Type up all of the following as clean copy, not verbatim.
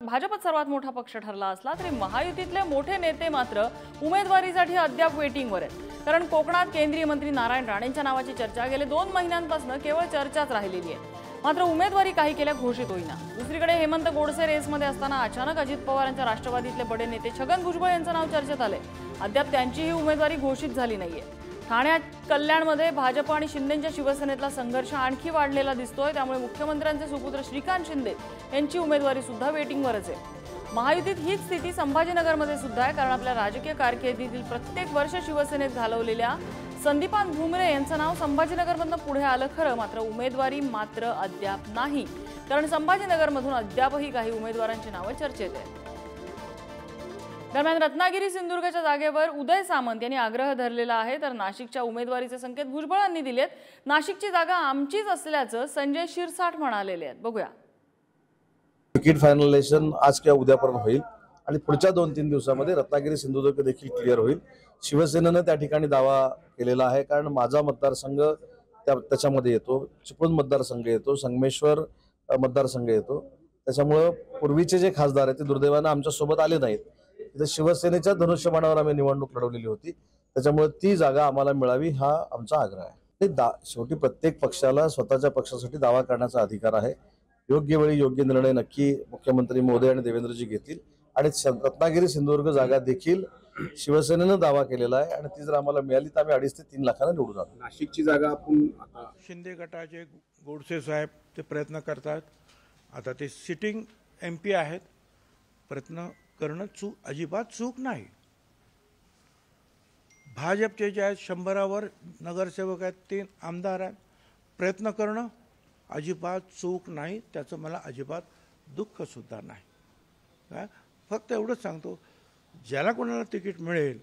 भाजपच सर्वात मोठा पक्ष ठरला असला तरी महायुतीतले मोठे नेते मात्र उमेदवारीसाठी अद्याप वेटिंगवर आहेत। कारण कोकणात केंद्रीय मंत्री नारायण राणेंच्या नावाची चर्चा गेले 2 महिन्यांपासून केवळ चर्चाच राहिलेली आहे, मात्र उमेदवारी काही केल्या घोषित होईना। दुसरीकडे हेमंत गोडसे रेसमध्ये असताना अचानक अजित पवार यांच्या राष्ट्रवादीतले बडे नेते छगन भुजबळ यांचं नाव चर्चेत आले। अद्याप त्यांचीही उमेदवारी घोषित झाली नाहीये। ठाण्यात कल्याणमध्ये भाजप आणि शिंदेंच्या शिवसेनेतला संघर्ष आणखी वाढलेला दिसतोय, त्यामुळे मुख्यमंत्र्यांचे सुपुत्र श्रीकांत शिंदे यांची उमेदवारी सुद्धा वेटिंगवरच आहे। महायुतीत हीच स्थिती संभाजीनगरमध्ये सुद्धा आहे, कारण आपल्या राजकीय कारकिर्दीतील प्रत्येक वर्ष शिवसेनेत घालवलेल्या संदीपान भुमरे यांचं नाव संभाजीनगरमधून पुढे आलं खरं, मात्र उमेदवारी मात्र अद्याप नाही। कारण संभाजीनगरमधून अद्यापही काही उमेदवारांची नावं चर्चेत आहेत। दरम्यान रत्नागिरी सिंधुदुर्गच्या जागेवर उदय सामंत यांनी आग्रह धरलेला आहे, तर नाशिकच्या उमेदवारीचे संकेत भुजबळांनी दिलेत। नाशिकची जागा आमचीच असल्याचं संजय शिरसाट म्हणालेले आहेत। बघूया। तिकीट फायनलायझेशन आज किंवा उद्यापर्यंत होईल आणि पुढच्या 2-3 दिवसामध्ये रत्नागिरी सिंधुदुर्ग देखील क्लिअर होईल। शिवसेनेनं त्या ठिकाणी दावा केलेला आहे, कारण माझा मतदारसंघ त्याच्यामध्ये येतो, चिपळूण मतदारसंघ येतो, संगमेश्वर मतदारसंघ येतो। त्याच्यामुळे पूर्वीचे जे खासदार आहेत ते दुर्दैवानं आमच्या सोबत आले नाहीत। इथे शिवसेनेच्या धनुष्यबाणावर आम्ही निवडणूक लढवलेली होती, त्याच्यामुळे ती जागा आम्हाला मिळावी हा आमचा आग्रह आहे। शेवटी प्रत्येक पक्षाला स्वतःच्या पक्षासाठी दावा करण्याचा अधिकार आहे। योग्य वेळी योग्य निर्णय नक्की मुख्यमंत्री महोदय आणि देवेंद्रजी घेतील आणि रत्नागिरी सिंधुदुर्ग जागा देखील शिवसेनेनं दावा केलेला आहे आणि ती जर आम्हाला मिळाली तर आम्ही 2.5 ते 3 लाखांना निवडून आणू। नाशिकची जागा आपण शिंदे गटाचे गोडसे साहेब ते प्रयत्न करतात। आता ते सिटिंग MP आहेत, प्रयत्न करणं अजिबात चूक नाही। भाजपचे जे आहेत 100वर नगरसेवक आहेत, 3 आमदार आहेत, प्रयत्न करणं अजिबात चूक नाही, त्याचं मला अजिबात दुःख सुद्धा नाही। काय फक्त एवढंच सांगतो, ज्याला कोणाला तिकीट मिळेल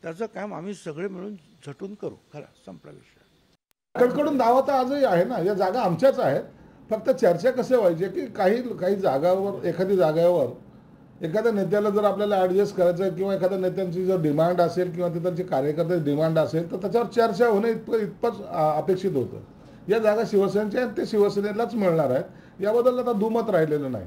त्याचं काम आम्ही सगळे मिळून झटून करू। खरं संपला विषय। कडकडून दावा तर आजही आहे ना, या जागा आमच्याच आहेत। फक्त चर्चा कसे व्हायचे की काही जागावर एखादी जागेवर एखाद्या नेत्याला जर आपल्याला ॲडजस्ट करायचं किंवा एखाद्या नेत्यांची जर डिमांड असेल किंवा तिथलची कार्यकर्त्याची डिमांड असेल तर त्याच्यावर चर्चा होणं इतपत अपेक्षित होतं। या जागा शिवसेनेच्या आहेत, ते शिवसेनेलाच मिळणार आहेत, याबद्दल आता दुमत राहिलेलं नाही।